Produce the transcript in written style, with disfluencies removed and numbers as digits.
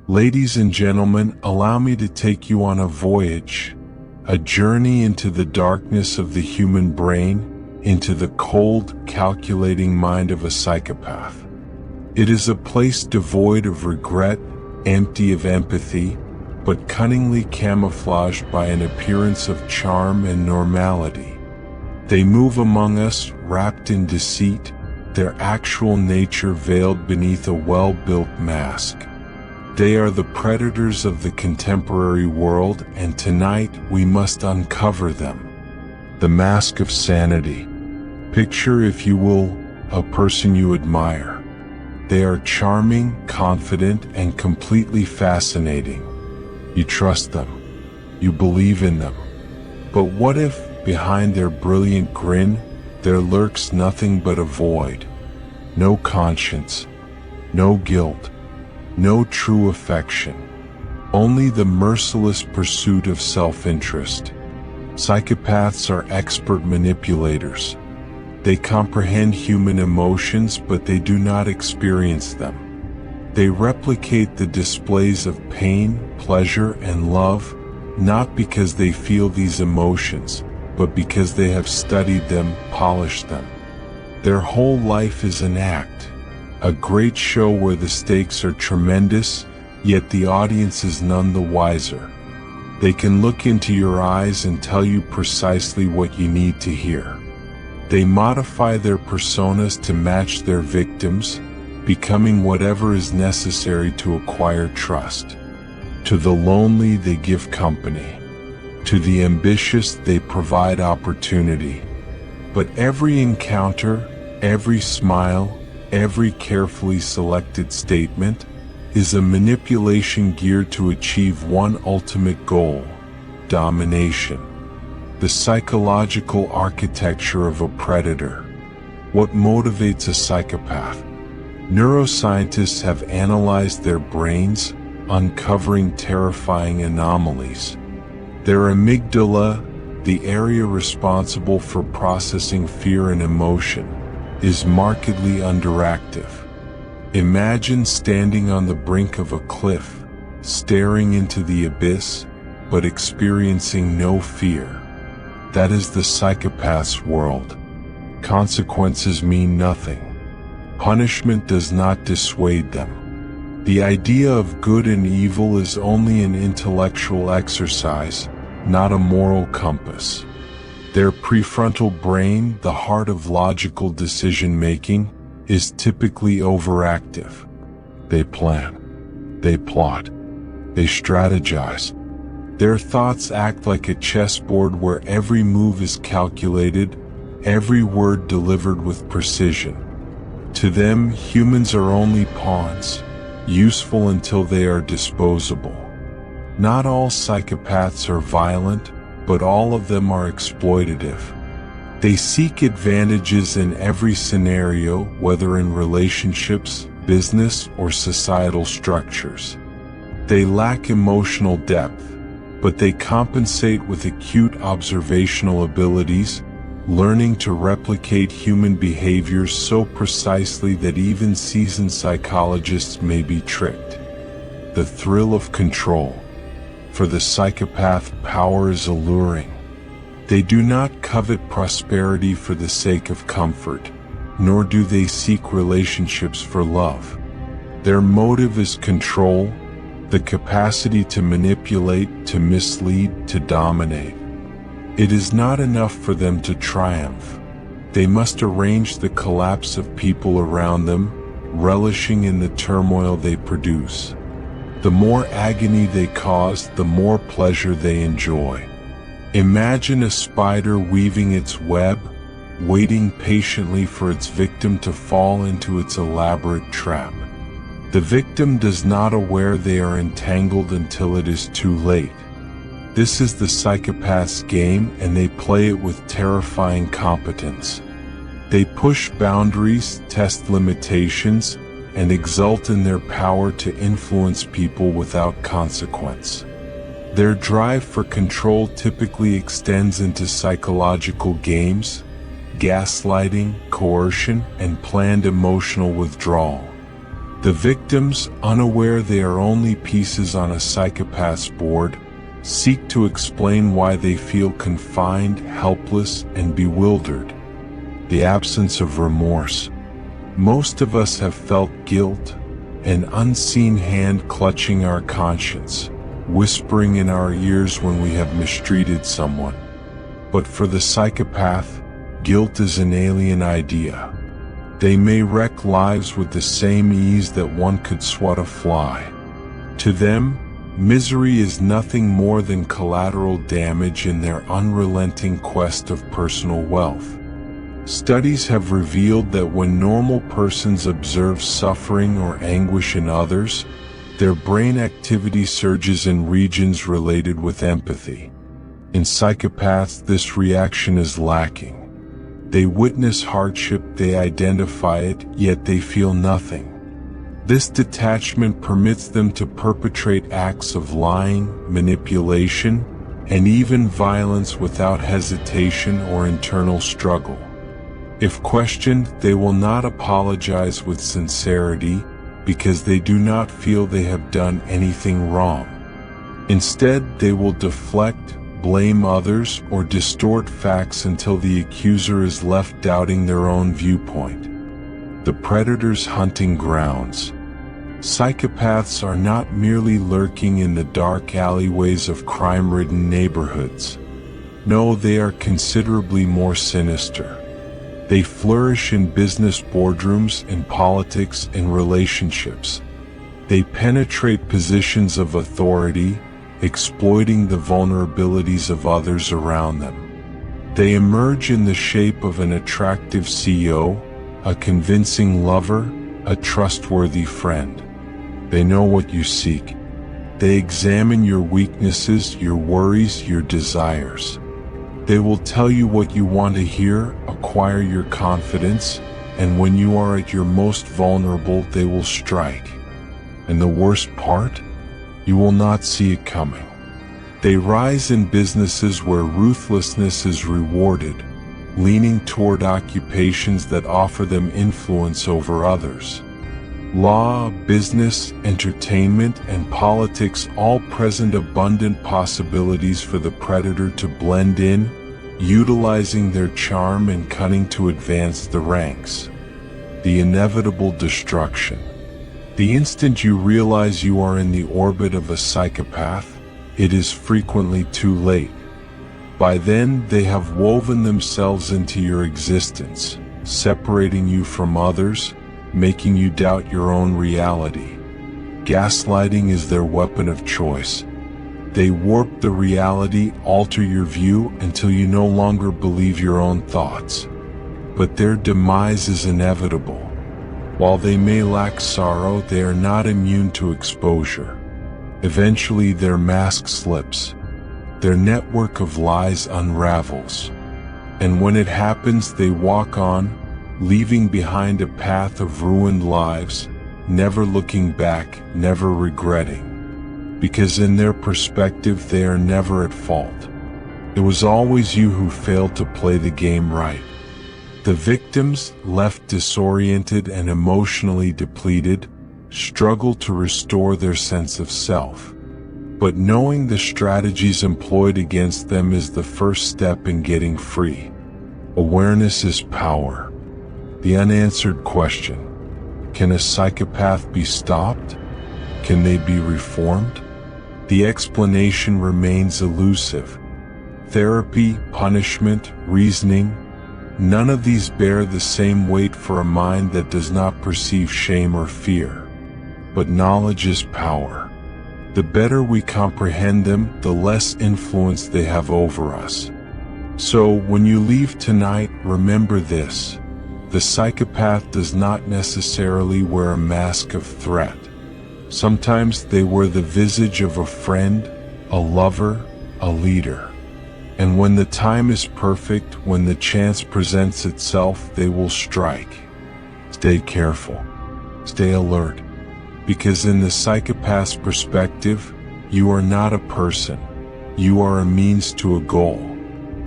Ladies and gentlemen, allow me to take you on a voyage, a journey into the darkness of the human brain, into the cold, calculating mind of a psychopath. It is a place devoid of regret, empty of empathy, but cunningly camouflaged by an appearance of charm and normality. They move among us, wrapped in deceit, their actual nature veiled beneath a well-built mask. They are the predators of the contemporary world, and tonight we must uncover them. The mask of sanity. Picture, if you will, a person you admire. They are charming, confident, and completely fascinating. You trust them. You believe in them. But what if, behind their brilliant grin, there lurks nothing but a void? No conscience, no guilt, no true affection. Only the merciless pursuit of self-interest. Psychopaths are expert manipulators. They comprehend human emotions, but they do not experience them. They replicate the displays of pain, pleasure, and love, not because they feel these emotions, but because they have studied them, polished them. Their whole life is an act, a great show where the stakes are tremendous, yet the audience is none the wiser. They can look into your eyes and tell you precisely what you need to hear. They modify their personas to match their victims, becoming whatever is necessary to acquire trust. To the lonely they give company. To the ambitious they provide opportunity. But every encounter, every smile, every carefully selected statement is a manipulation geared to achieve one ultimate goal: domination. The psychological architecture of a predator. What motivates a psychopath? Neuroscientists have analyzed their brains, uncovering terrifying anomalies. Their amygdala, the area responsible for processing fear and emotion, is markedly underactive. Imagine standing on the brink of a cliff, staring into the abyss, but experiencing no fear. That is the psychopath's world. Consequences mean nothing. Punishment does not dissuade them. The idea of good and evil is only an intellectual exercise, not a moral compass. Their prefrontal brain, the heart of logical decision-making, is typically overactive. They plan. They plot. They strategize. Their thoughts act like a chessboard where every move is calculated, every word delivered with precision. To them, humans are only pawns, useful until they are disposable. Not all psychopaths are violent, but all of them are exploitative. They seek advantages in every scenario, whether in relationships, business, or societal structures. They lack emotional depth, but they compensate with acute observational abilities, learning to replicate human behaviors so precisely that even seasoned psychologists may be tricked. The thrill of control. For the psychopath, power is alluring. They do not covet prosperity for the sake of comfort, nor do they seek relationships for love. Their motive is control, the capacity to manipulate, to mislead, to dominate. It is not enough for them to triumph. They must arrange the collapse of people around them, relishing in the turmoil they produce. The more agony they cause, the more pleasure they enjoy. Imagine a spider weaving its web, waiting patiently for its victim to fall into its elaborate trap. The victim does not aware they are entangled until it is too late. This is the psychopath's game, and they play it with terrifying competence. They push boundaries, test limitations, and exult in their power to influence people without consequence. Their drive for control typically extends into psychological games, gaslighting, coercion, and planned emotional withdrawal. The victims, unaware they are only pieces on a psychopath's board, seek to explain why they feel confined, helpless, and bewildered. The absence of remorse. Most of us have felt guilt, an unseen hand clutching our conscience, whispering in our ears when we have mistreated someone. But for the psychopath, guilt is an alien idea. They may wreck lives with the same ease that one could swat a fly. To them, misery is nothing more than collateral damage in their unrelenting quest of personal wealth. Studies have revealed that when normal persons observe suffering or anguish in others, their brain activity surges in regions related with empathy. In psychopaths, this reaction is lacking. They witness hardship, they identify it, yet they feel nothing. This detachment permits them to perpetrate acts of lying, manipulation, and even violence without hesitation or internal struggle. If questioned, they will not apologize with sincerity because they do not feel they have done anything wrong. Instead, they will deflect, blame others, or distort facts until the accuser is left doubting their own viewpoint. The predator's hunting grounds. Psychopaths are not merely lurking in the dark alleyways of crime-ridden neighborhoods. No, they are considerably more sinister. They flourish in business boardrooms, in politics, in relationships. They penetrate positions of authority, exploiting the vulnerabilities of others around them. They emerge in the shape of an attractive CEO, a convincing lover, a trustworthy friend. They know what you seek. They examine your weaknesses, your worries, your desires. They will tell you what you want to hear, acquire your confidence, and when you are at your most vulnerable, they will strike. And the worst part? You will not see it coming. They rise in businesses where ruthlessness is rewarded, leaning toward occupations that offer them influence over others. Law, business, entertainment, and politics all present abundant possibilities for the predator to blend in, utilizing their charm and cunning to advance the ranks. The inevitable destruction. The instant you realize you are in the orbit of a psychopath, it is frequently too late. By then, they have woven themselves into your existence, separating you from others, making you doubt your own reality. Gaslighting is their weapon of choice. They warp the reality, alter your view until you no longer believe your own thoughts. But their demise is inevitable. While they may lack sorrow, they are not immune to exposure. Eventually their mask slips. Their network of lies unravels. And when it happens, they walk on, leaving behind a path of ruined lives, never looking back, never regretting. Because in their perspective, they are never at fault. It was always you who failed to play the game right. The victims, left disoriented and emotionally depleted, struggle to restore their sense of self. But knowing the strategies employed against them is the first step in getting free. Awareness is power. The unanswered question: can a psychopath be stopped? Can they be reformed? The explanation remains elusive. Therapy, punishment, reasoning, none of these bear the same weight for a mind that does not perceive shame or fear. But knowledge is power. The better we comprehend them, the less influence they have over us. So when you leave tonight, remember this: the psychopath does not necessarily wear a mask of threat. Sometimes they wear the visage of a friend, a lover, a leader. And when the time is perfect, when the chance presents itself, they will strike. Stay careful. Stay alert. Because in the psychopath's perspective, you are not a person. You are a means to a goal.